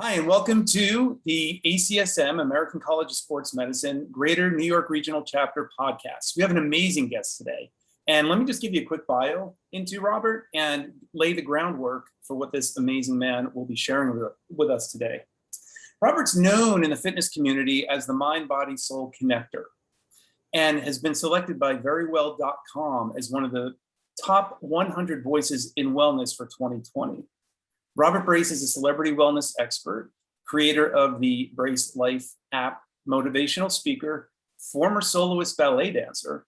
Hi, and welcome to the ACSM, American College of Sports Medicine, Greater New York Regional Chapter podcast. We have an amazing guest today. And let me just give you a quick bio into Robert and lay the groundwork for what this amazing man will be sharing with us today. Robert's known in the fitness community as the mind-body-soul connector and has been selected by verywell.com as one of the top 100 voices in wellness for 2020. Robert Brace is a celebrity wellness expert, creator of the Brace Life app, motivational speaker, former soloist ballet dancer,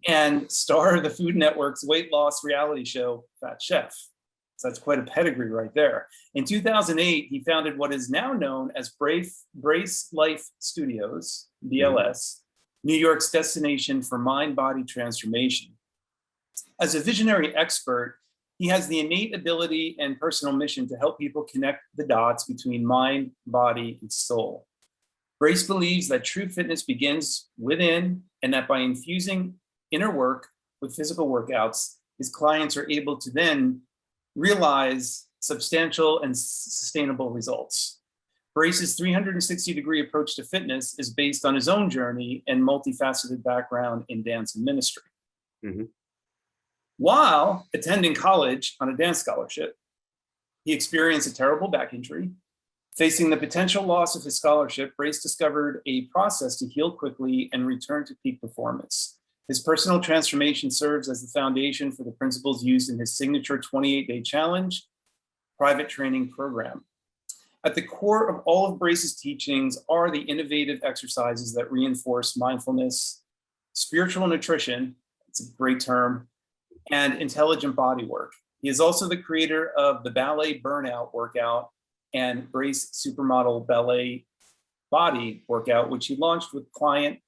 and star of the Food Network's weight loss reality show, Fat Chef. So that's quite a pedigree right there. In 2008, he founded what is now known as Brace Life Studios, BLS, New York's destination for mind-body transformation. As a visionary expert, he has the innate ability and personal mission to help people connect the dots between mind, body, and soul. Brace believes that true fitness begins within, and that by infusing inner work with physical workouts, his clients are able to then realize substantial and sustainable results. Brace's 360-degree approach to fitness is based on his own journey and multifaceted background in dance and ministry. While attending college on a dance scholarship, he experienced a terrible back injury. Facing the potential loss of his scholarship, Brace discovered a process to heal quickly and return to peak performance. His personal transformation serves as the foundation for the principles used in his signature 28-day challenge private training program. At the core of all of Brace's teachings are the innovative exercises that reinforce mindfulness, spiritual nutrition, it's a great term, and intelligent body work. He is also the creator of the Ballet Burnout Workout and Brace Supermodel Ballet Body Workout, which he launched with client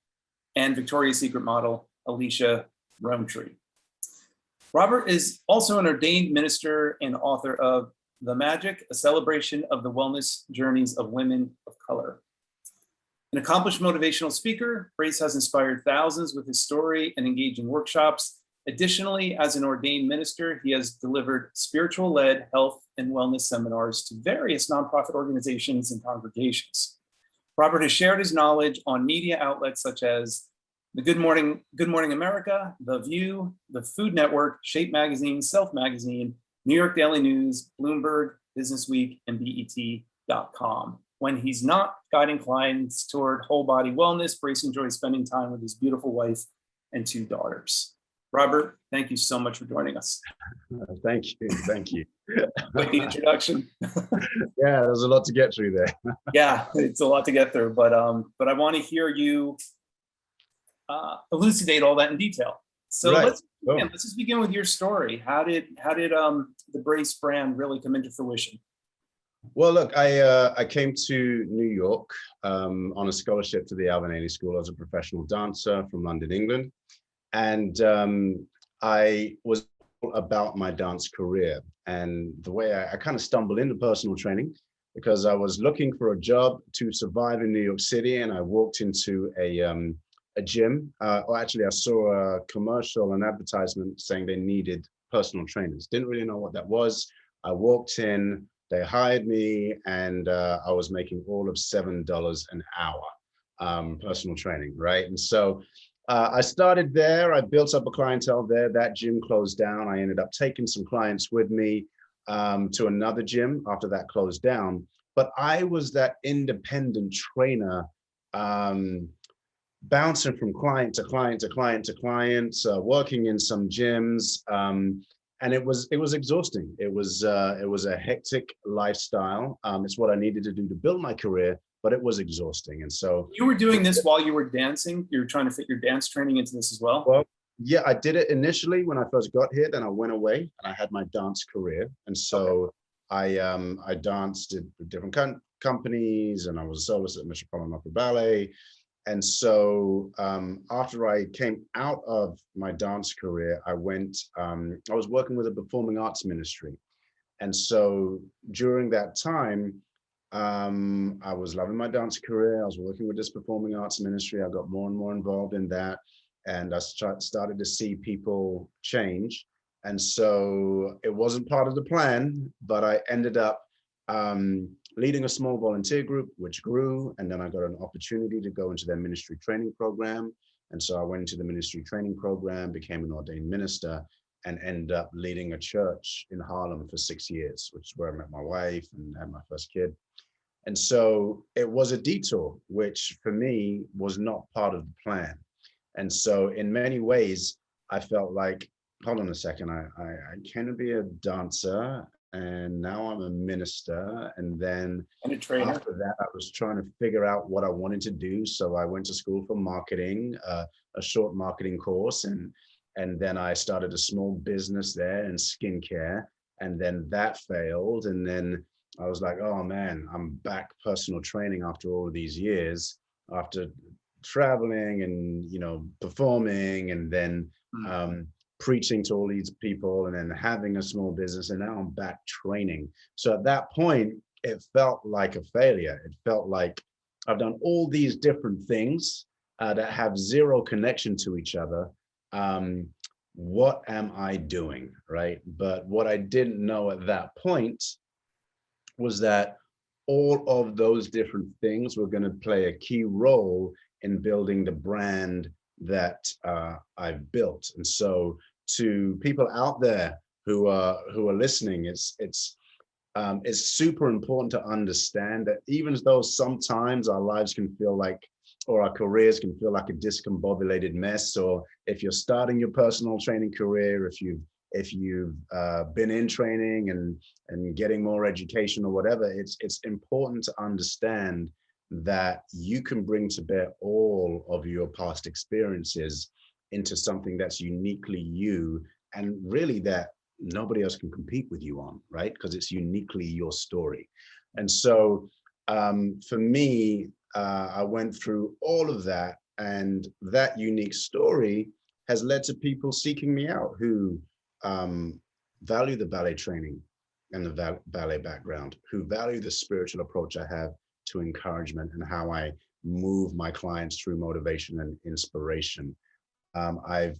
and Victoria's Secret model, Alicia Rowntree. Robert is also an ordained minister and author of The Magic, a celebration of the wellness journeys of women of color. An accomplished motivational speaker, Brace has inspired thousands with his story and engaging workshops. Additionally, as an ordained minister, he has delivered spiritual-led health and wellness seminars to various nonprofit organizations and congregations. Robert has shared his knowledge on media outlets such as the Good Morning America, The View, the Food Network, Shape Magazine, Self Magazine, New York Daily News, Bloomberg, Business Week, and BET.com. When he's not guiding clients toward whole body wellness, Brace enjoys spending time with his beautiful wife and 2 daughters. Robert, thank you so much for joining us. Thank you. Quite the introduction. Yeah, there's a lot to get through there. Yeah, it's a lot to get through, but I want to hear you elucidate all that in detail. So right. Let's just begin with your story. How did the Brace brand really come into fruition? Well, look, I came to New York on a scholarship to the Alvin Ailey School as a professional dancer from London, England. And I was all about my dance career, and the way I kind of stumbled into personal training because I was looking for a job to survive in New York City, and I walked into a gym. Or actually, I saw a commercial, an advertisement saying they needed personal trainers. Didn't really know what that was. I walked in, they hired me, and I was making all of $7 an hour personal training, right? And so I started there. I built up a clientele there. That gym closed down. I ended up taking some clients with me to another gym after that closed down. But I was that independent trainer, bouncing from client to client to client to client, working in some gyms, and it was exhausting. It was a hectic lifestyle. It's what I needed to do to build my career, but it was exhausting. And so you were doing this while you were dancing. You were trying to fit your dance training into this as well. Well, yeah, I did it initially when I first got here. Then I went away and I had my dance career. And so I danced at different companies, and I was a soloist at Metropolitan Opera Ballet. And so after I came out of my dance career, I was working with a performing arts ministry. And so during that time, I was loving my dance career. I was working with this performing arts ministry. I got more and more involved in that. And I started to see people change. And so it wasn't part of the plan, but I ended up leading a small volunteer group, which grew. And then I got an opportunity to go into their ministry training program. And so I went into the ministry training program, became an ordained minister, and ended up leading a church in Harlem for 6 years, which is where I met my wife and had my first kid. And so it was a detour, which for me was not part of the plan. And so in many ways, I felt like, hold on a second, I can be a dancer, and now I'm a minister. And then And a trainer. after that, I was trying to figure out what I wanted to do. So I went to school for marketing, a short marketing course, and then I started a small business there in skincare, and then that failed. And then I was like, oh man, I'm back personal training after all of these years, after traveling and, performing, and then preaching to all these people, and then having a small business, and now I'm back training. So at that point, it felt like a failure. It felt like I've done all these different things that have zero connection to each other. What am I doing, right? But what I didn't know at that point was that all of those different things were going to play a key role in building the brand that I've built. And so to people out there who are listening, it's super important to understand that even though sometimes our lives can feel like, or our careers can feel like a discombobulated mess, or if you're starting your personal training career, if you've been in training and getting more education or whatever, it's important to understand that you can bring to bear all of your past experiences into something that's uniquely you, and really that nobody else can compete with you on, right? Because it's uniquely your story. And so for me, I went through all of that, and that unique story has led to people seeking me out who value the ballet training and the ballet background, who value the spiritual approach I have to encouragement and how I move my clients through motivation and inspiration.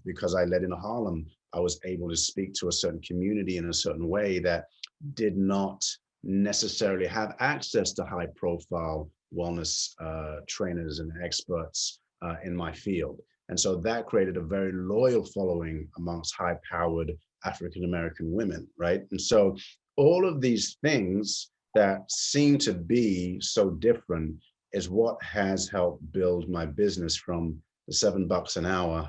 Because I led in Harlem, I was able to speak to a certain community in a certain way that did not necessarily have access to high profile wellness trainers and experts in my field. And so that created a very loyal following amongst high powered African-American women, right? And so all of these things that seem to be so different is what has helped build my business from the $7 an hour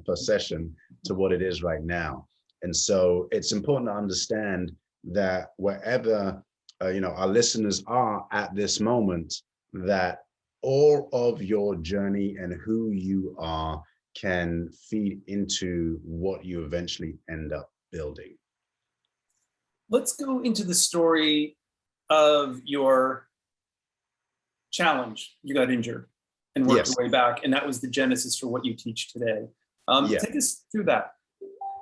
per session to what it is right now. And so it's important to understand that wherever our listeners are at this moment, that all of your journey and who you are can feed into what you eventually end up building. Let's go into the story of your challenge. You got injured and worked your way back, and that was the genesis for what you teach today. Take us through that.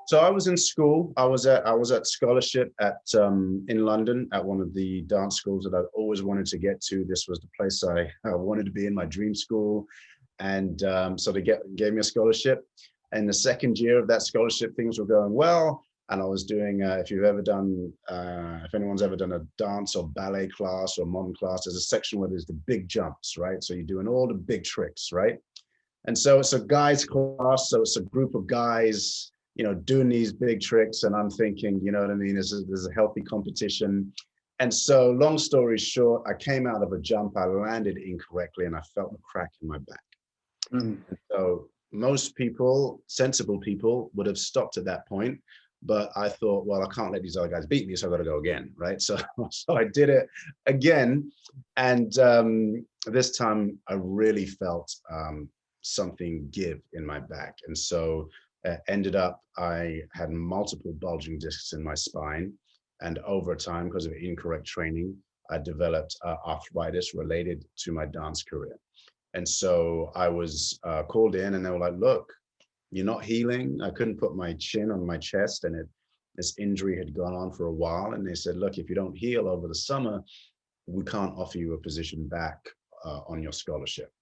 So I was in school. I was at scholarship at in London at one of the dance schools that I always wanted to get to. This was the place I wanted to be in, my dream school, and so they gave me a scholarship. And the second year of that scholarship, things were going well. And I was doing, if anyone's ever done a dance or ballet class or modern class, there's a section where there's the big jumps, right? So you're doing all the big tricks, right? And so it's a guys class, so it's a group of guys, doing these big tricks. And I'm thinking, you know what I mean? There's a healthy competition. And so long story short, I came out of a jump, I landed incorrectly, and I felt a crack in my back. And so most people, sensible people, would have stopped at that point. But I thought, well, I can't let these other guys beat me, so I've got to go again, right? So I did it again. And this time I really felt something give in my back. And so ended up, I had multiple bulging discs in my spine. And over time, because of incorrect training, I developed arthritis related to my dance career. And so I was called in, and they were like, look, you're not healing. I couldn't put my chin on my chest, and this injury had gone on for a while. And they said, look, if you don't heal over the summer, we can't offer you a position back on your scholarship.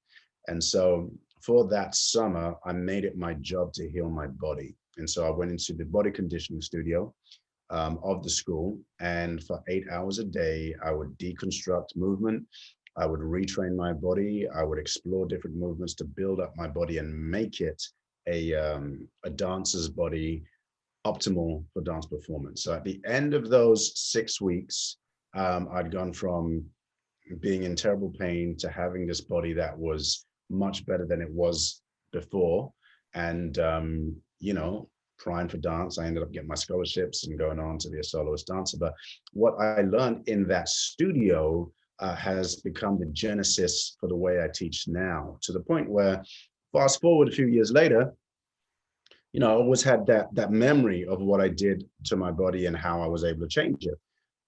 And so for that summer, I made it my job to heal my body. And so I went into the body conditioning studio of the school. And for 8 hours a day, I would deconstruct movement. I would retrain my body. I would explore different movements to build up my body and make it a dancer's body optimal for dance performance. So at the end of those 6 weeks, I'd gone from being in terrible pain to having this body that was much better than it was before. And, primed for dance. I ended up getting my scholarships and going on to be a soloist dancer. But what I learned in that studio has become the genesis for the way I teach now, to the point where, fast forward a few years later, I always had that memory of what I did to my body and how I was able to change it.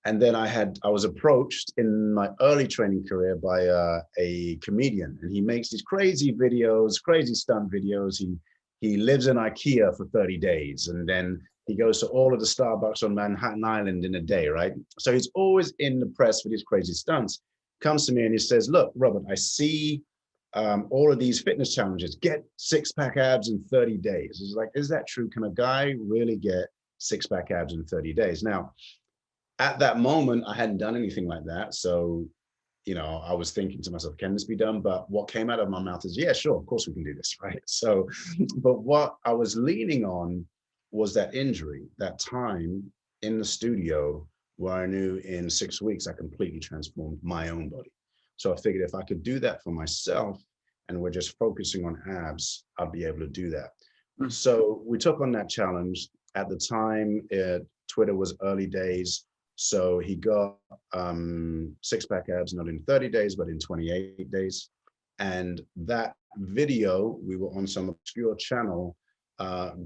And then I was approached in my early training career by a comedian, and he makes these crazy videos, crazy stunt videos. He lives in IKEA for 30 days, and then he goes to all of the Starbucks on Manhattan Island in a day, right? So he's always in the press for these crazy stunts. Comes to me and he says, look, Robert, I see all of these fitness challenges, get 6-pack abs in 30 days. It's like, is that true? Can a guy really get 6-pack abs in 30 days? Now, at that moment, I hadn't done anything like that. So, I was thinking to myself, can this be done? But what came out of my mouth is, yeah, sure, of course we can do this, right? So, but what I was leaning on was that injury, that time in the studio where I knew in 6 weeks, I completely transformed my own body. So I figured if I could do that for myself and we're just focusing on abs, I'll be able to do that. Mm-hmm. So we took on that challenge. At the time, Twitter was early days. So he got 6-pack abs, not in 30 days, but in 28 days. And that video, we were on some obscure channel,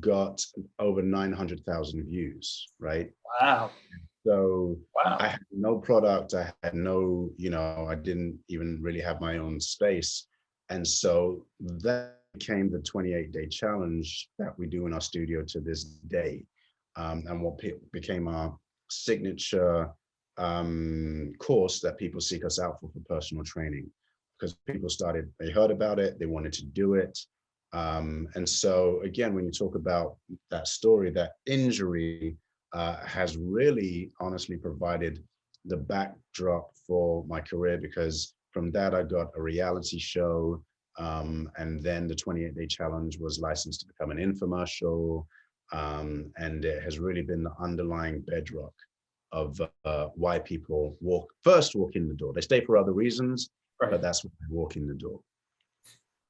got over 900,000 views, right? Wow. So wow. I had no product, I had no, I didn't even really have my own space. And so that became the 28-day challenge that we do in our studio to this day. And what became our signature course that people seek us out for personal training, because they heard about it, they wanted to do it. And so again, when you talk about that story, that injury has really honestly provided the backdrop for my career, because from that I got a reality show, and then the 28-day challenge was licensed to become an infomercial, and it has really been the underlying bedrock of why people walk in the door. They stay for other reasons, right, but that's why they walk in the door.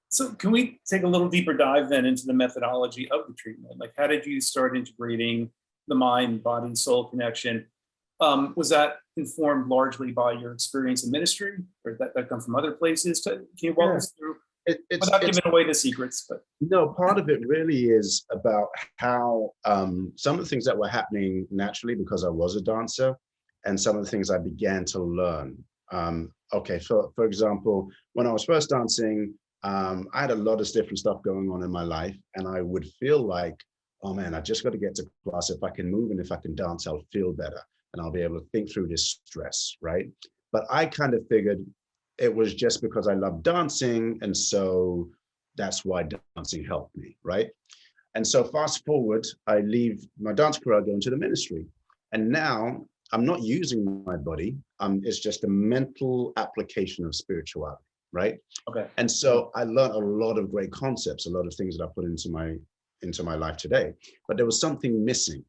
So can we take a little deeper dive then into the methodology of the treatment? Like, how did you start integrating the mind, body, soul connection? Was that informed largely by your experience in ministry, or did that come from other places? Can you walk us through, without giving away the secrets? But no, part of it really is about how some of the things that were happening naturally because I was a dancer, and some of the things I began to learn. For example, when I was first dancing, I had a lot of different stuff going on in my life, and I would feel like, oh man, I just got to get to class. If I can move and if I can dance, I'll feel better and I'll be able to think through this stress, right? But I kind of figured it was just because I love dancing, and so that's why dancing helped me, right? And so fast forward, I leave my dance career, I go into the ministry, and now I'm not using my body. It's just a mental application of spirituality, right? Okay. And so I learned a lot of great concepts, a lot of things that I put into my life today, but there was something missing.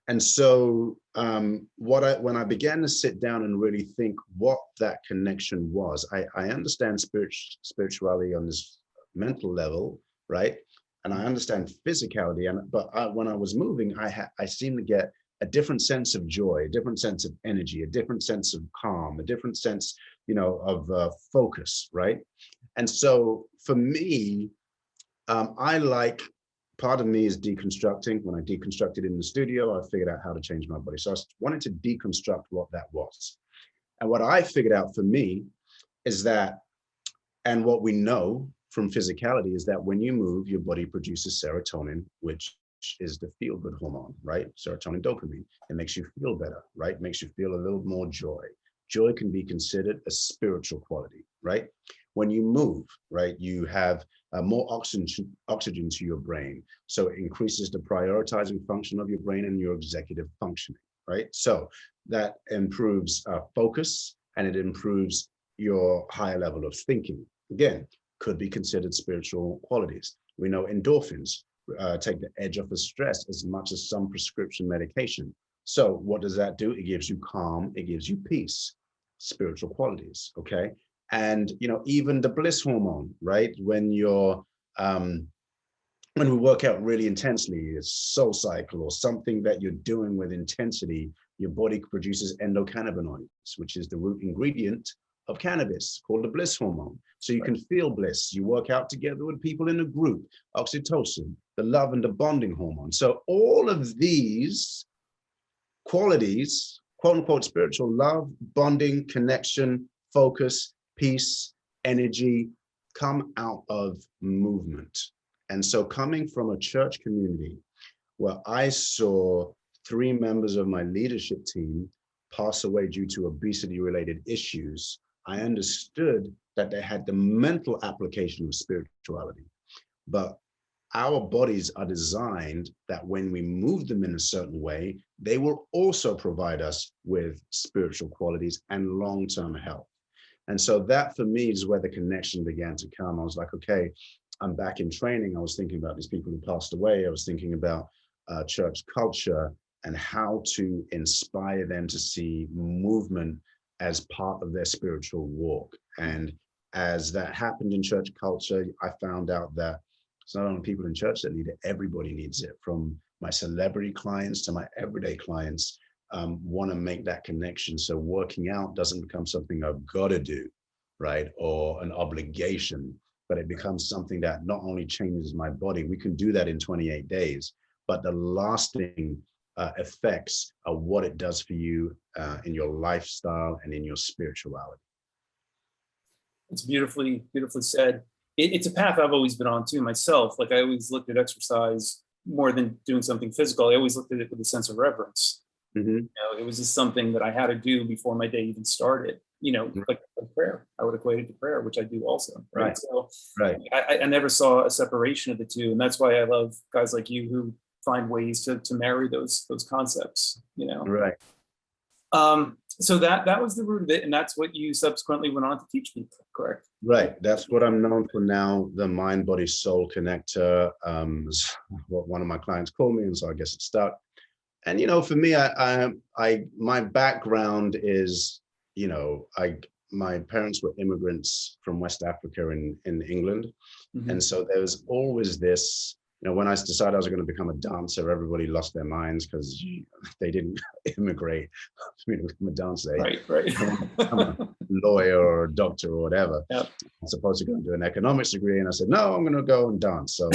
And so when I began to sit down and really think what that connection was, I understand spirituality on this mental level, right? And I understand physicality, but when I was moving, I seemed to get a different sense of joy, a different sense of energy, a different sense of calm, a different sense, of focus, right? And so for me, part of me is deconstructing. When I deconstructed in the studio, I figured out how to change my body. So I wanted to deconstruct what that was. And what I figured out for me is that, and what we know from physicality is that when you move, your body produces serotonin, which is the feel-good hormone, right? Serotonin, dopamine. It makes you feel better, right? It makes you feel a little more joy. Joy can be considered a spiritual quality, right? When you move, right, you have more oxygen to your brain. So it increases the prioritizing function of your brain and your executive functioning, right? So that improves focus, and it improves your higher level of thinking. Again, could be considered spiritual qualities. We know endorphins take the edge off of stress as much as some prescription medication. So what does that do? It gives you calm, it gives you peace, spiritual qualities, okay? And even the bliss hormone, right? When we work out really intensely, it's soul cycle or something that you're doing with intensity, your body produces endocannabinoids, which is the root ingredient of cannabis, called the bliss hormone. So you can feel bliss. You work out together with people in a group, oxytocin, the love and the bonding hormone. So all of these qualities, quote unquote, spiritual love, bonding, connection, focus, peace, energy, come out of movement. And so coming from a church community where I saw 3 members of my leadership team pass away due to obesity-related issues, I understood that they had the mental application of spirituality. But our bodies are designed that when we move them in a certain way, they will also provide us with spiritual qualities and long-term health. And so that for me is where the connection began to come. I was like, okay, I'm back in training. I was thinking about these people who passed away. I was thinking about church culture and how to inspire them to see movement as part of their spiritual walk. And as that happened in church culture, I found out that it's not only people in church that need it, everybody needs it. From my celebrity clients to my everyday clients, want to make that connection. So working out doesn't become something I've got to do, right? Or an obligation, but it becomes something that not only changes my body, we can do that in 28 days, but the lasting effects are what it does for you in your lifestyle and in your spirituality. It's beautifully said. It's a path I've always been on too myself. Like I always looked at exercise more than doing something physical. I always looked at it with a sense of reverence. Mm-hmm. It was just something that I had to do before my day even started. Like prayer. I would equate it to prayer, which I do also. Right. So I never saw a separation of the two. And that's why I love guys like you who find ways to marry those concepts, Right. So that was the root of it. And that's what you subsequently went on to teach people, correct? Right. That's what I'm known for now. The mind, body, soul connector is what one of my clients called me. And so I guess it stuck. And, for me, my background is, my parents were immigrants from West Africa in England. Mm-hmm. And so there was always this, when I decided I was going to become a dancer, everybody lost their minds because they didn't immigrate for me to become a dancer. Right. I'm a lawyer or a doctor or whatever. Yep. I'm supposed to go and do an economics degree. And I said, no, I'm going to go and dance. So,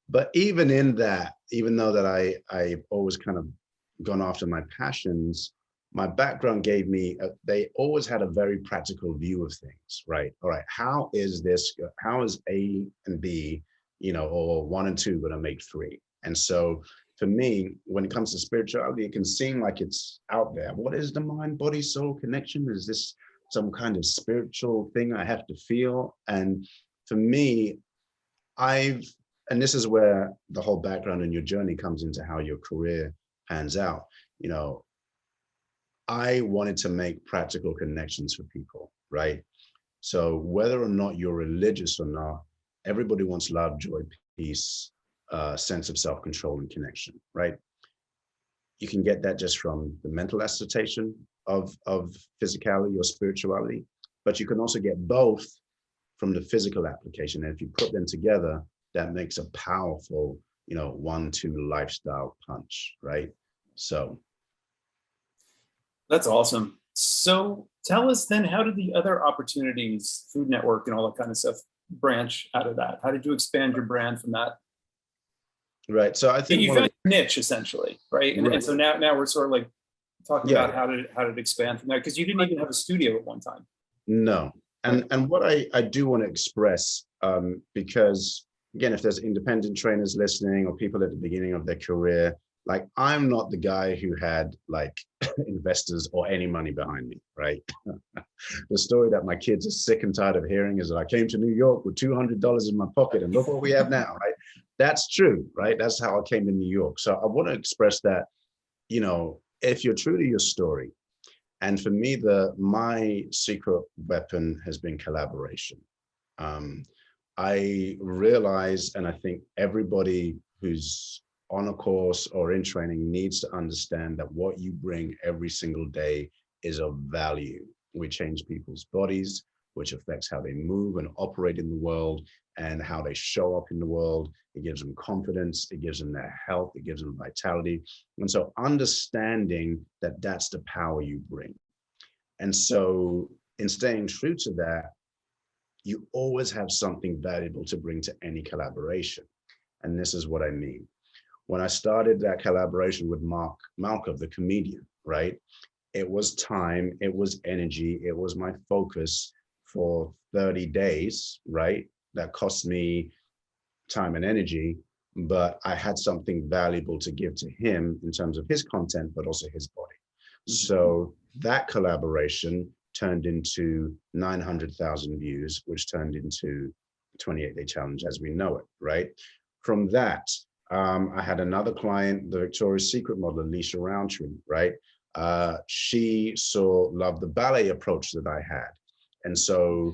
but even in that, even though that I've always kind of gone after my passions, my background gave me, they always had a very practical view of things, right? All right, how is A and B, or 1 and 2 going to make 3? And so for me, when it comes to spirituality, it can seem like it's out there. What is the mind, body, soul connection? Is this some kind of spiritual thing I have to feel? And for me, and this is where the whole background in your journey comes into how your career pans out. I wanted to make practical connections for people, right? So whether or not you're religious or not, everybody wants love, joy, peace, sense of self-control and connection, right? You can get that just from the mental assertion of physicality or spirituality, but you can also get both from the physical application. And if you put them together, that makes a powerful, 1-2 lifestyle punch, right? So. That's awesome. So tell us then, how did the other opportunities, Food Network and all that kind of stuff, branch out of that? How did you expand your brand from that? Right. So I think you found your niche essentially, right? And so now we're sort of like talking about how did it expand from there? Because you didn't even have a studio at one time. No. And what I do want to express, because again, if there's independent trainers listening or people at the beginning of their career, like I'm not the guy who had like investors or any money behind me, right? The story that my kids are sick and tired of hearing is that I came to New York with $200 in my pocket and look what we have now, right? That's true, right? That's how I came to New York. So I want to express that if you're true to your story, and for me, my secret weapon has been collaboration. I realize, and I think everybody who's on a course or in training needs to understand that what you bring every single day is of value. We change people's bodies, which affects how they move and operate in the world and how they show up in the world. It gives them confidence, it gives them their health, it gives them vitality. And so understanding that that's the power you bring. And so in staying true to that, you always have something valuable to bring to any collaboration. And this is what I mean. When I started that collaboration with Mark Malkov, the comedian, right? It was time, it was energy, it was my focus for 30 days, right? That cost me time and energy, but I had something valuable to give to him in terms of his content, but also his body. So that collaboration turned into 900,000 views, which turned into 28-day challenge as we know it, right? From that, I had another client, the Victoria's Secret model, Alicia Roundtree, right? She loved the ballet approach that I had. And so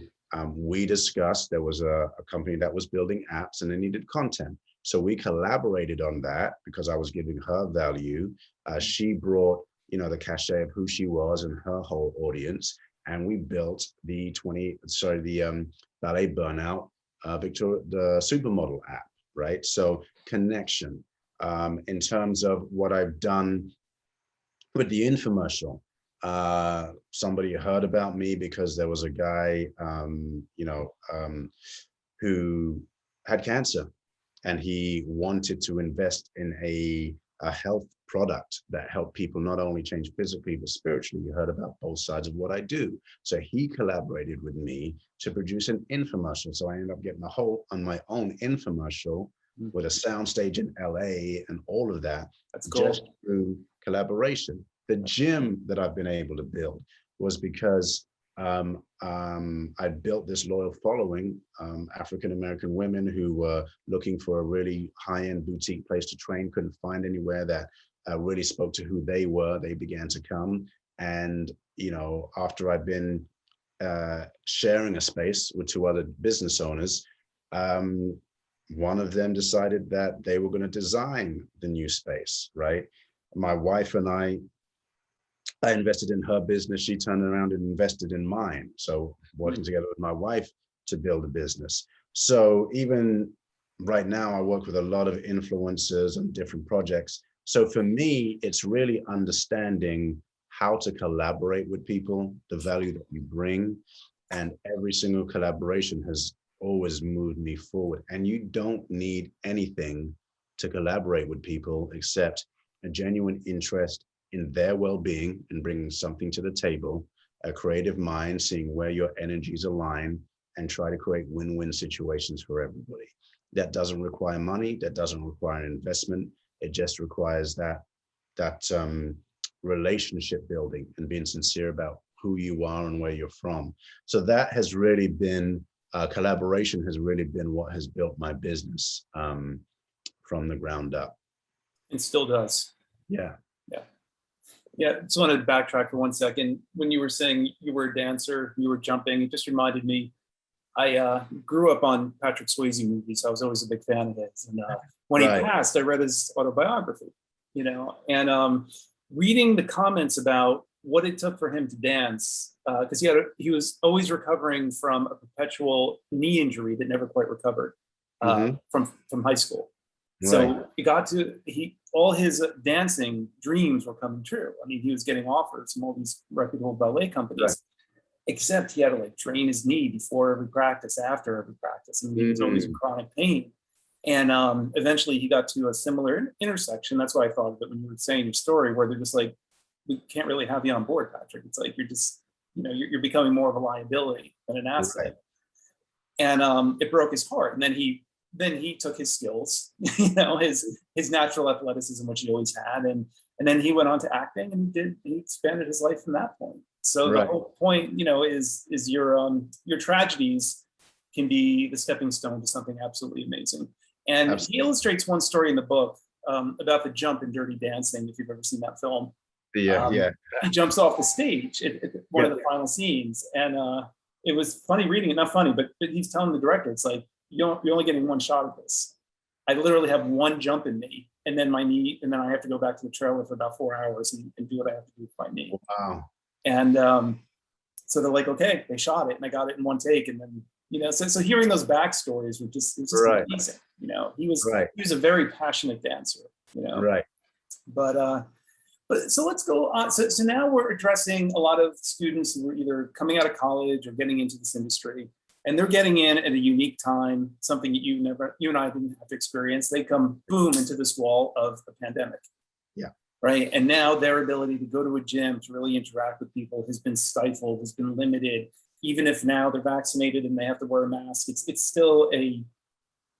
we discussed, there was a company that was building apps and they needed content. So we collaborated on that because I was giving her value. She brought, the cachet of who she was and her whole audience. And we built the Ballet Burnout, the Supermodel app, right? So connection. In terms of what I've done with the infomercial, somebody heard about me because there was a guy, who had cancer, and he wanted to invest in a health product that helped people not only change physically, but spiritually. You heard about both sides of what I do. So he collaborated with me to produce an infomercial. So I ended up getting on my own infomercial with a soundstage in LA and all of that. That's cool. Just through collaboration. The gym that I've been able to build was because I built this loyal following, African-American women who were looking for a really high-end boutique place to train, couldn't find anywhere that really spoke to who they were. They began to come. And, after I've been sharing a space with two other business owners, one of them decided that they were going to design the new space, right? My wife and I invested in her business. She turned around and invested in mine. So working together with my wife to build a business. So even right now, I work with a lot of influencers and different projects. So for me, it's really understanding how to collaborate with people, the value that you bring, and every single collaboration has always moved me forward. And you don't need anything to collaborate with people except a genuine interest in their well-being and bringing something to the table, a creative mind, seeing where your energies align, and try to create win-win situations for everybody. That doesn't require money, that doesn't require an investment. It just requires that relationship building and being sincere about who you are and where you're from. So that has really been, collaboration has really been what has built my business from the ground up. It still does. Yeah. Yeah, just wanted to backtrack for 1 second. When you were saying you were a dancer, you were jumping, it just reminded me, I grew up on Patrick Swayze movies. I was always a big fan of his. And when he passed, I read his autobiography, and reading the comments about what it took for him to dance, because he was always recovering from a perpetual knee injury that never quite recovered from high school. So he got to, all his dancing dreams were coming true. I mean, he was getting offers from all these reputable ballet companies, except he had to train his knee before every practice, after every practice. And he was always in chronic pain. And eventually he got to a similar intersection. That's why I thought of it when you were saying your story, where they're just like, we can't really have you on board, Patrick. It's like, you're just, you're becoming more of a liability than an asset. And it broke his heart. And then he took his skills, his natural athleticism, which he always had, and then he went on to acting, and he expanded his life from that point. So the whole point, is your tragedies can be the stepping stone to something absolutely amazing. And he illustrates one story in the book about the jump in Dirty Dancing, if you've ever seen that film. Yeah. He jumps off the stage at one of the final scenes, and it was funny reading it. Not funny, but he's telling the director, it's like, you're only getting one shot at this. I literally have one jump in me, and then my knee, and then I have to go back to the trailer for about 4 hours and do what I have to do with my knee. Wow. And so they're like, okay, they shot it, and I got it in one take, and then so hearing those backstories it was just Right. amazing. He was Right. he was a very passionate dancer. Right. But so let's go on. So now we're addressing a lot of students who are either coming out of college or getting into this industry, and they're getting in at a unique time, something that you and I didn't have to experience. They come boom into this wall of the pandemic. Yeah. Right. And now their ability to go to a gym to really interact with people has been stifled, has been limited. Even if now they're vaccinated and they have to wear a mask, it's still and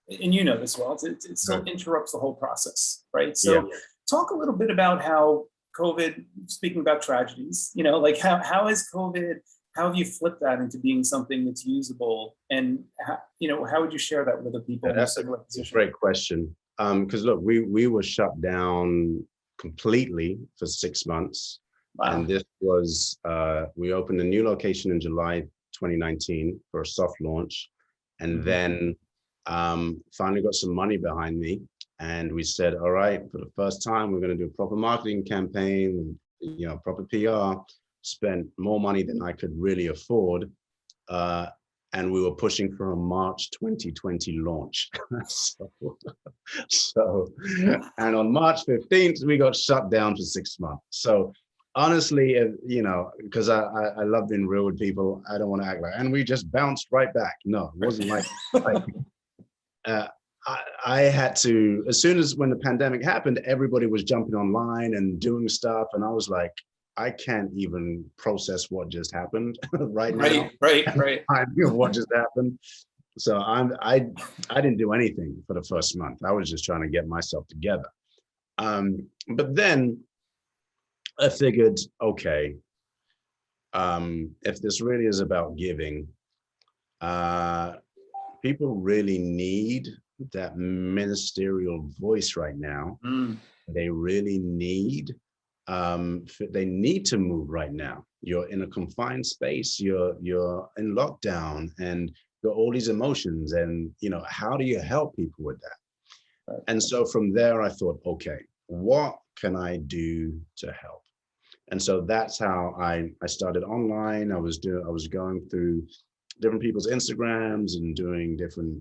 this well, it still interrupts the whole process. Right. So talk a little bit about how COVID, speaking about tragedies, like how has COVID, how have you flipped that into being something that's usable? And how would you share that with other people? Yeah, that's a great question. Because look, we were shut down completely for 6 months. Wow. And this was, we opened a new location in July 2019 for a soft launch. And then finally got some money behind me. And we said, all right, for the first time, we're going to do a proper marketing campaign, proper PR, spent more money than I could really afford. And we were pushing for a March 2020 launch. And on March 15th, we got shut down for 6 months. So honestly, because I love being real with people, I don't want to act like, and we just bounced right back. No, it wasn't like I had to, as soon as when the pandemic happened, everybody was jumping online and doing stuff. And I was like, I can't even process what just happened right now. Right. I feel what just happened. So I didn't do anything for the first month. I was just trying to get myself together. But then I figured, okay, if this really is about giving, people really need that ministerial voice right now. They really need, they need to move right now. You're in a confined space, you're in lockdown, and got all these emotions, and how do you help people with that? And so from there I thought, okay, what can I do to help? And so that's how I started online. I was going through different people's Instagrams and doing different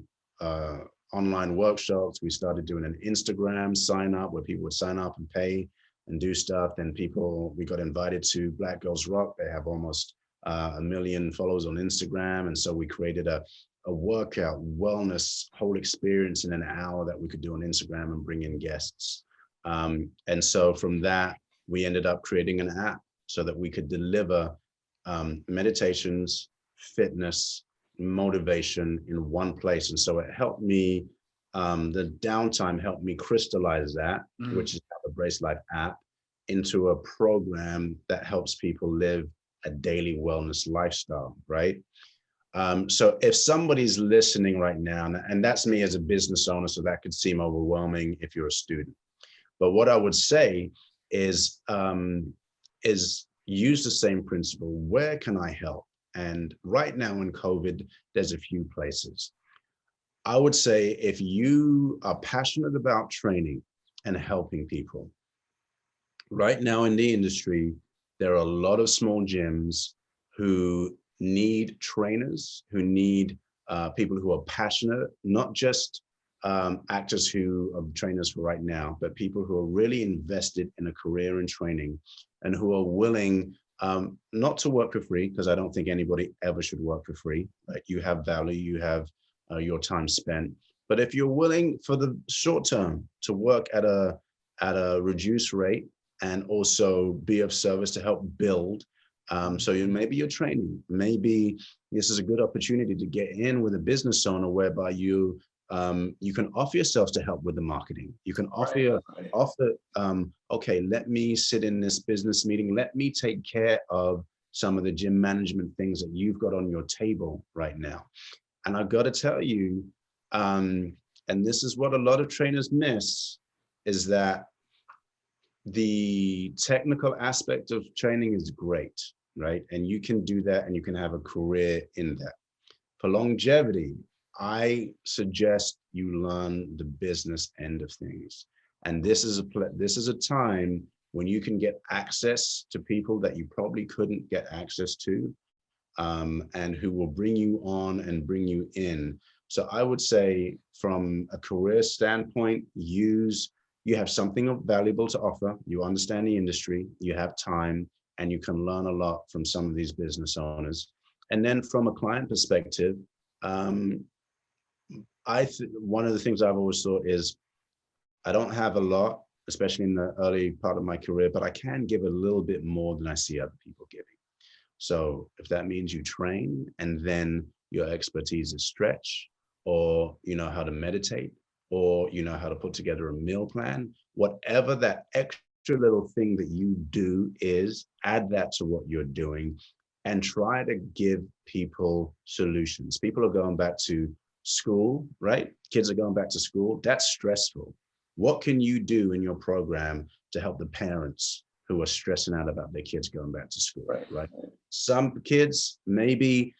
online workshops. We started doing an Instagram sign up where people would sign up and pay and do stuff. Then we got invited to Black Girls Rock. They have almost 1 million followers on Instagram. And so we created a workout, wellness, whole experience in an hour that we could do on Instagram and bring in guests. And so from that, we ended up creating an app so that we could deliver meditations, fitness, motivation in one place. And so it helped me, the downtime helped me crystallize that, which is the Brace Life app, into a program that helps people live a daily wellness lifestyle, right? So if somebody's listening right now, and that's me as a business owner, so that could seem overwhelming if you're a student. But what I would say is use the same principle. Where can I help? And right now in COVID, there's a few places. I would say if you are passionate about training and helping people, right now in the industry, there are a lot of small gyms who need trainers, who need people who are passionate, not just actors who are trainers for right now, but people who are really invested in a career in training and who are willing not to work for free, because I don't think anybody ever should work for free. Right? You have value, you have your time spent. But if you're willing for the short term to work at a reduced rate and also be of service to help build, so maybe you're training, maybe this is a good opportunity to get in with a business owner whereby you can offer yourselves to help with the marketing. You can offer, okay, let me sit in this business meeting. Let me take care of some of the gym management things that you've got on your table right now. And I've got to tell you, and this is what a lot of trainers miss, is that the technical aspect of training is great, right? And you can do that and you can have a career in that. For longevity, I suggest you learn the business end of things. And this is a time when you can get access to people that you probably couldn't get access to, and who will bring you on and bring you in. So I would say from a career standpoint, you have something valuable to offer. You understand the industry, you have time, and you can learn a lot from some of these business owners. And then from a client perspective, one of the things I've always thought is I don't have a lot, especially in the early part of my career, but I can give a little bit more than I see other people giving. So if that means you train and then your expertise is stretch, or you know how to meditate, or you know how to put together a meal plan, whatever that extra little thing that you do is, add that to what you're doing and try to give people solutions. People are going back to school, right? Kids are going back to school. That's stressful. What can you do in your program to help the parents who are stressing out about their kids going back to school, right? Some kids, maybe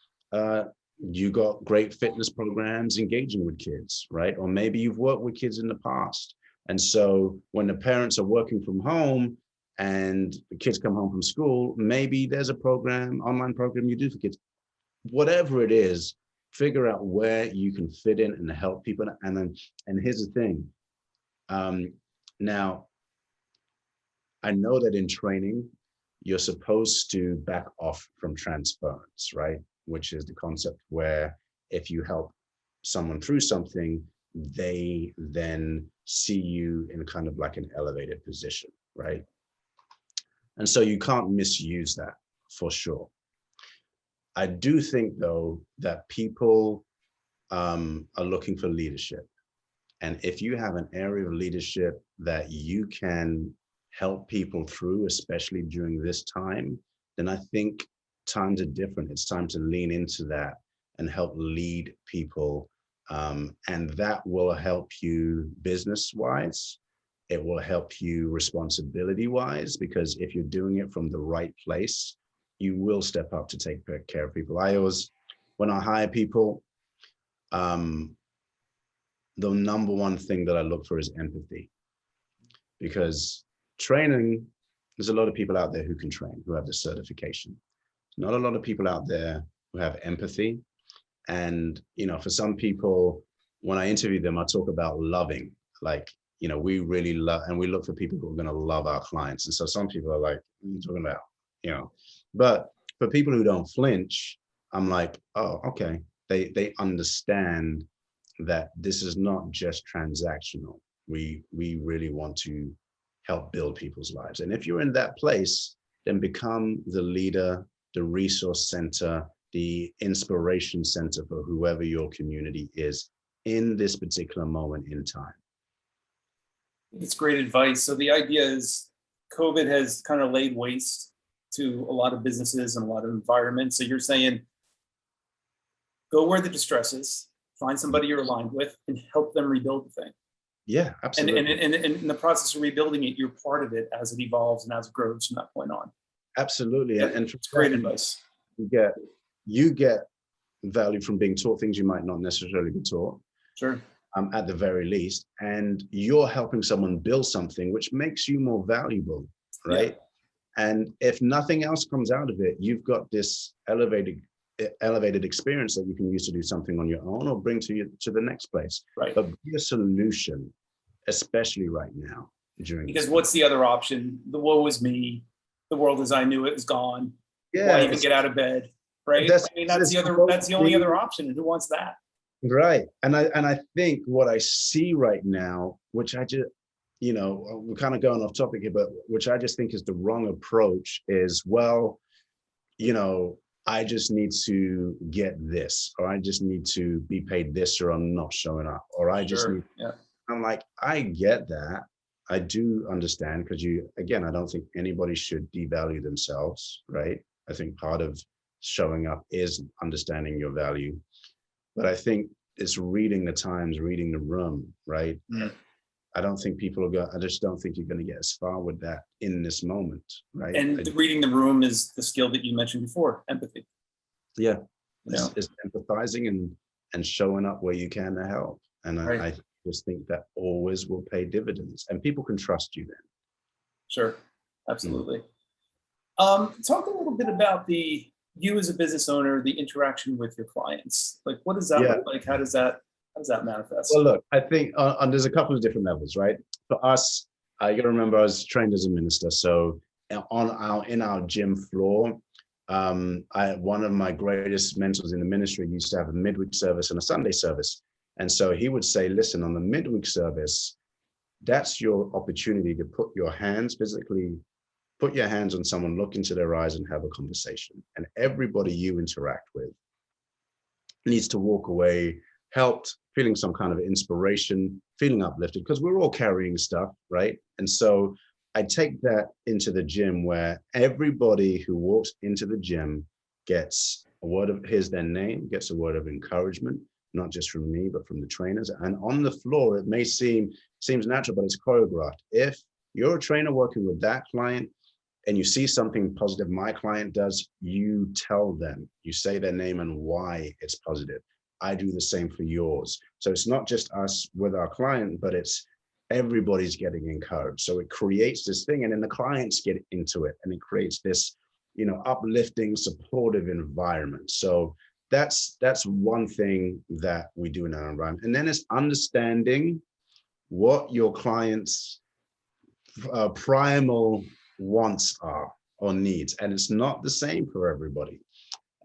you got great fitness programs engaging with kids, right? Or maybe you've worked with kids in the past. And so when the parents are working from home and the kids come home from school, maybe there's a program, online program you do for kids. Whatever it is, figure out where you can fit in and help people. And here's the thing. Now, I know that in training, you're supposed to back off from transference, right? Which is the concept where if you help someone through something, they then see you in kind of like an elevated position, right? And so you can't misuse that for sure. I do think though that people are looking for leadership. And if you have an area of leadership that you can help people through, especially during this time, then I think times are different. It's time to lean into that and help lead people. And that will help you business-wise. It will help you responsibility-wise, because if you're doing it from the right place, you will step up to take care of people. When I hire people, the number one thing that I look for is empathy. Because training, there's a lot of people out there who can train, who have the certification. Not a lot of people out there who have empathy. And, you know, for some people, when I interview them, I talk about loving, like, you know, we really love, and we look for people who are going to love our clients. And so some people are like, what are you talking about? You know, but for people who don't flinch, I'm like, oh, okay. They understand that this is not just transactional. We really want to help build people's lives. And if you're in that place, then become the leader, the resource center, the inspiration center for whoever your community is in this particular moment in time. It's great advice. So the idea is COVID has kind of laid waste to a lot of businesses and a lot of environments. So you're saying, go where the distress is, find somebody you're aligned with and help them rebuild the thing. Yeah, absolutely. And in the process of rebuilding it, you're part of it as it evolves and as it grows from that point on. Absolutely. Yeah, and it's great advice. You get value from being taught things you might not necessarily be taught. Sure. At the very least, and you're helping someone build something which makes you more valuable, right? Yeah. And if nothing else comes out of it, you've got this elevated experience that you can use to do something on your own or bring to the next place. Right. But be a solution, especially right now. Because what's the other option? The woe is me. The world as I knew it is gone. Yeah. Why even get out of bed? Right. That's the only other option. And who wants that? Right. And I think what I see right now, which I just, you know, we're kind of going off topic here, but which I just think is the wrong approach is, well, you know, I just need to get this, or I just need to be paid this, or I'm not showing up, or I just need, I'm like, I get that. I do understand, because again, I don't think anybody should devalue themselves, right? I think part of showing up is understanding your value. But I think it's reading the times, reading the room, right? I don't think people are going, I just don't think you're going to get as far with that in this moment, right? And reading the room is the skill that you mentioned before, empathy. Yeah, You know? it's empathizing and showing up where you can to help. And Right. I just think that always will pay dividends, and people can trust you then. Sure, absolutely. Talk a little bit about you as a business owner, the interaction with your clients. Like, what does that look like? How does that manifest? Well, look, I think there's a couple of different levels, right? For us, you got to remember, I was trained as a minister, so in our gym floor, one of my greatest mentors in the ministry used to have a midweek service and a Sunday service. And so he would say, listen, on the midweek service, that's your opportunity to put your hands on someone, look into their eyes and have a conversation. And everybody you interact with needs to walk away helped, feeling some kind of inspiration, feeling uplifted, because we're all carrying stuff, right? And so I take that into the gym, where everybody who walks into the gym gets here's their name, gets a word of encouragement, not just from me, but from the trainers. And on the floor, it may seems natural, but it's choreographed. If you're a trainer working with that client and you see something positive my client does, you tell them, you say their name and why it's positive. I do the same for yours. So it's not just us with our client, but it's everybody's getting encouraged. So it creates this thing, and then the clients get into it, and it creates this, uplifting, supportive environment. So that's one thing that we do in our environment. And then it's understanding what your clients' primal wants are or needs. And it's not the same for everybody.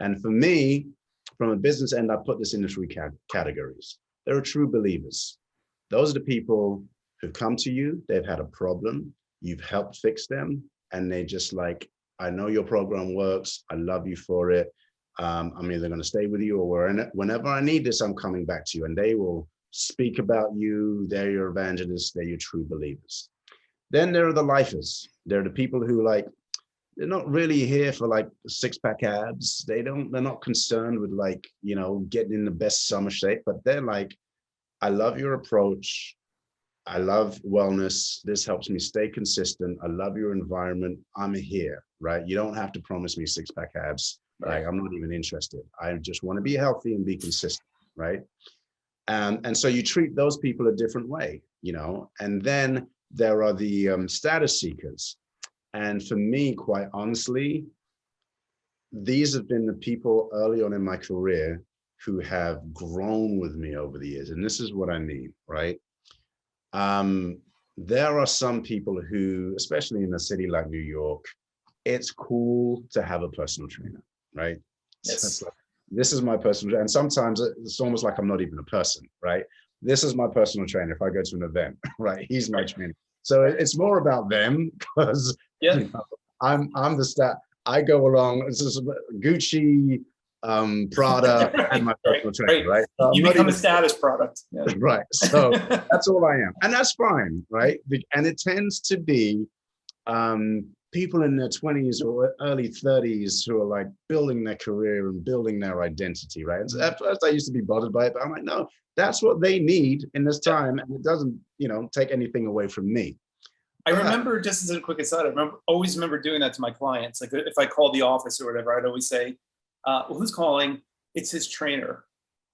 And for me, from a business end, I put this into three categories. There are true believers. Those are the people who come to you, they've had a problem, you've helped fix them, and they just like, I know your program works, I love you for it. I'm either going to stay with you, or whenever I need this, I'm coming back to you. And they will speak about you. They're your evangelists. They're your true believers. Then there are the lifers. They're the people who they're not really here for like six-pack abs. They're not concerned with getting in the best summer shape, but they're like, I love your approach. I love wellness. This helps me stay consistent. I love your environment. I'm here, right? You don't have to promise me six-pack abs. Right. Like, I'm not even interested. I just want to be healthy and be consistent, right? And so you treat those people a different way, And then there are the status seekers. And for me, quite honestly, these have been the people early on in my career who have grown with me over the years. And this is what I mean, right? There are some people who, especially in a city like New York, it's cool to have a personal trainer, right? Yes. So it's like, this is my personal trainer. And sometimes it's almost like I'm not even a person, right? This is my personal trainer if I go to an event, right? He's my trainer. So it's more about them, because I'm the stat. I go along, it's just Gucci, Prada, right, and my personal trainer, right? So you become a status product. Yeah. Right. So that's all I am. And that's fine, right? And it tends to be people in their 20s or early 30s who are like building their career and building their identity, right? And so at first I used to be bothered by it, but I'm like, no, that's what they need in this time. And it doesn't, take anything away from me. I remember, just as a quick aside, always remember doing that to my clients. Like if I called the office or whatever, I'd always say, well, who's calling? It's his trainer.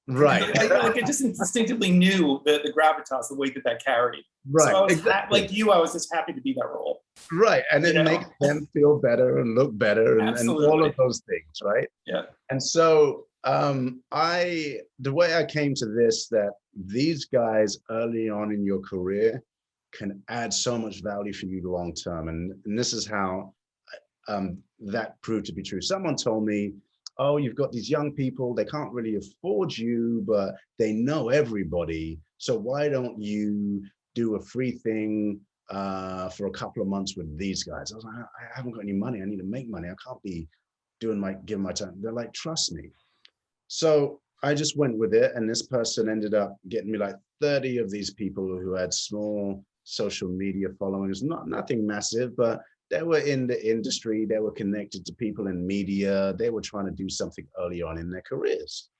Right. I just instinctively knew the gravitas, the weight that carried. Right. So I was exactly. like you, I was just happy to be that role. Right. And it makes them feel better and look better and all of those things, right? Yeah. And so the way I came to this, that these guys early on in your career can add so much value for you long term. And this is how that proved to be true. Someone told me, oh, you've got these young people, they can't really afford you, but they know everybody. So why don't you do a free thing for a couple of months with these guys? I was like, I haven't got any money. I need to make money. I can't be giving my time. They're like, trust me. So I just went with it. And this person ended up getting me like 30 of these people who had small social media followings, nothing massive, but they were in the industry, they were connected to people in media, they were trying to do something early on in their careers.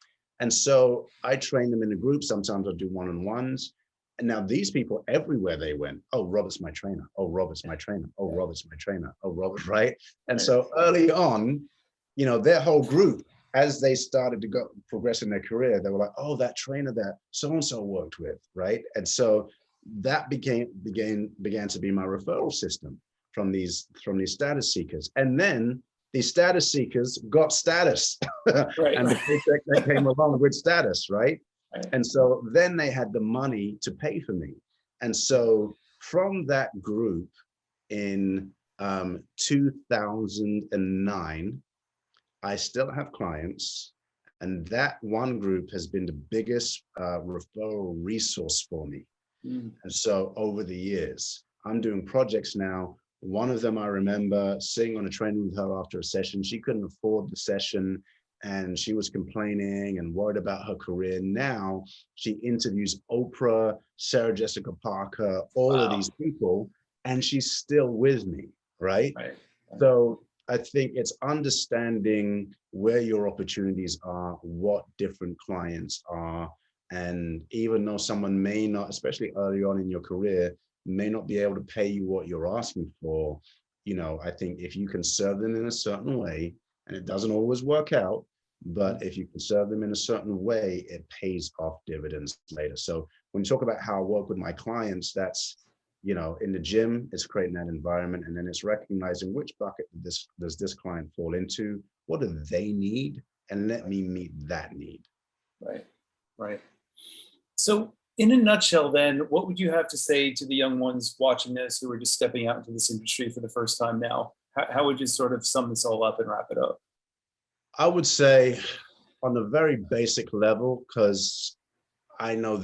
And so I train them in a group. Sometimes I'll do one-on-ones. And now these people, everywhere they went, oh, Robert's my trainer. Oh, Robert's my trainer. Oh, Robert's my trainer. Oh, Robert, right? And so early on, you know, their whole group, as they started to go progress in their career, they were like, oh, that trainer that so-and-so worked with, right? And so that began to be my referral system from these status seekers. And then these status seekers got status and the paycheck that came along with status, right? And so then they had the money to pay for me. And so from that group in 2009, I still have clients, and that one group has been the biggest referral resource for me. And so over the years, I'm doing projects now. One of them, I remember sitting on a train with her after a session. She couldn't afford the session and she was complaining and worried about her career. Now she interviews Oprah, Sarah Jessica Parker, all of these people, and she's still with me, right? So I think it's understanding where your opportunities are, what different clients are. And even though someone may not, especially early on in your career, may not be able to pay you what you're asking for, you know, I think if you can serve them in a certain way, and it doesn't always work out, but if you can serve them in a certain way, it pays off dividends later. So when you talk about how I work with my clients, that's, you know, in the gym, it's creating that environment, and then it's recognizing which bucket does this client fall into, what do they need, and let me meet that need. Right. So in a nutshell, then, what would you have to say to the young ones watching this who are just stepping out into this industry for the first time now? How would you sort of sum this all up and wrap it up? I would say on a very basic level, because I know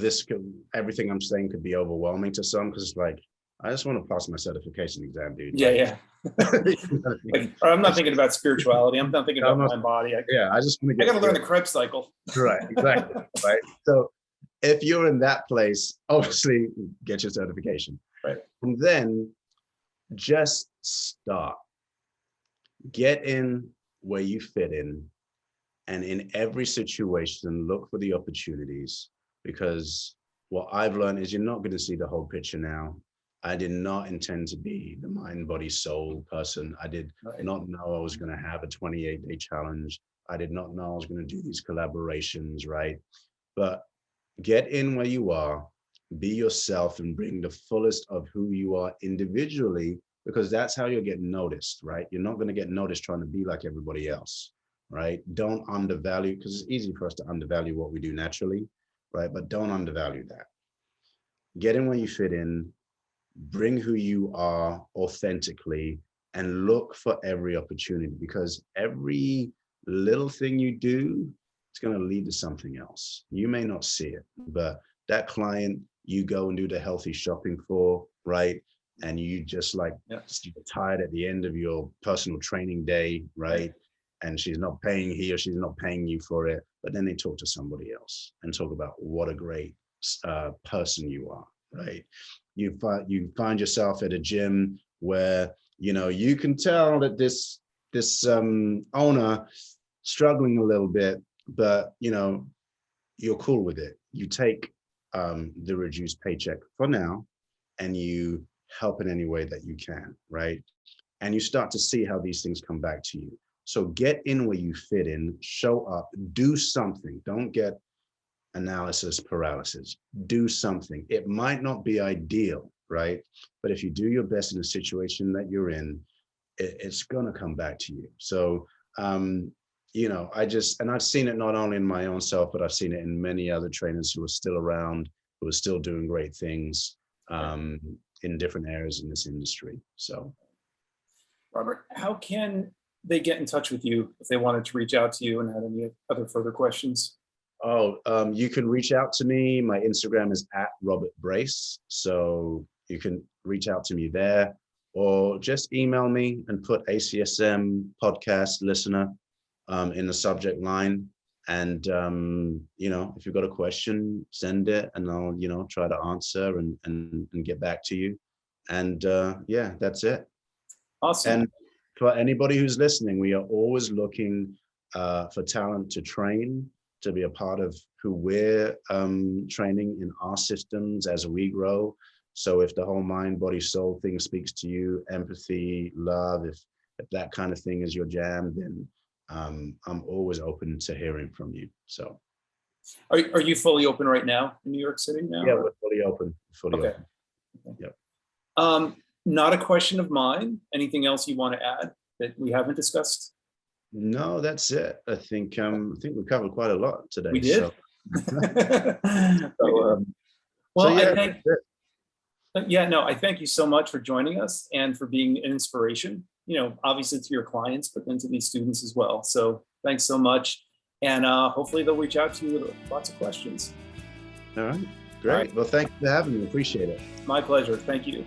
everything I'm saying could be overwhelming to some, because it's like, I just want to pass my certification exam, dude. Yeah. Like, I'm not thinking about spirituality. I'm not thinking about my body. I just want to I got to learn the Krebs cycle. Right, exactly. Right. So if you're in that place, obviously get your certification. Right. And then just start. Get in where you fit in. And in every situation, look for the opportunities, because what I've learned is you're not going to see the whole picture now. I did not intend to be the mind, body, soul person. I did not know I was going to have a 28-day challenge. I did not know I was going to do these collaborations, right? But get in where you are, be yourself, and bring the fullest of who you are individually, because that's how you'll get noticed, right? You're not going to get noticed trying to be like everybody else, right? Don't undervalue, because it's easy for us to undervalue what we do naturally, right? But don't undervalue that. Get in where you fit in, bring who you are authentically, and look for every opportunity, because every little thing you do, it's going to lead to something else. You may not see it, but that client you go and do the healthy shopping for, right? And you just like, you're tired at the end of your personal training day, right? And she's not paying she's not paying you for it. But then they talk to somebody else and talk about what a great person you are, right? You find yourself at a gym where, you know, you can tell that this owner struggling a little bit, but, you know, you're cool with it. You take the reduced paycheck for now, and you help in any way that you can, right? And you start to see how these things come back to you. So get in where you fit in, show up, do something. Don't get analysis paralysis. Do something. It might not be ideal, right? But if you do your best in a situation that you're in, it's going to come back to you. So, you know, I've seen it not only in my own self, but I've seen it in many other trainers who are still around, who are still doing great things in different areas in this industry. So, Robert, how can they get in touch with you if they wanted to reach out to you and had any other further questions? You can reach out to me. My Instagram is @RobertBrace. So you can reach out to me there, or just email me and put ACSM podcast listener in the subject line. And, you know, if you've got a question, send it and I'll, you know, try to answer and get back to you. And yeah, that's it. Awesome. And for anybody who's listening, we are always looking for talent to train. to be a part of who we're training in our systems as we grow. So if the whole mind, body, soul thing speaks to you, empathy, love, if that kind of thing is your jam, then I'm always open to hearing from you. So. Are you fully open right now in New York City now? Yeah, we're fully open. Fully okay. open. Yep. Not a question of mine. Anything else you want to add that we haven't discussed? No, that's it. I think we covered quite a lot today. We did. So, Well, yeah, I thank you so much for joining us and for being an inspiration, obviously to your clients, but then to these students as well. So thanks so much. And hopefully they'll reach out to you with lots of questions. All right. Great. All right. Well, thank you for having me. Appreciate it. My pleasure. Thank you.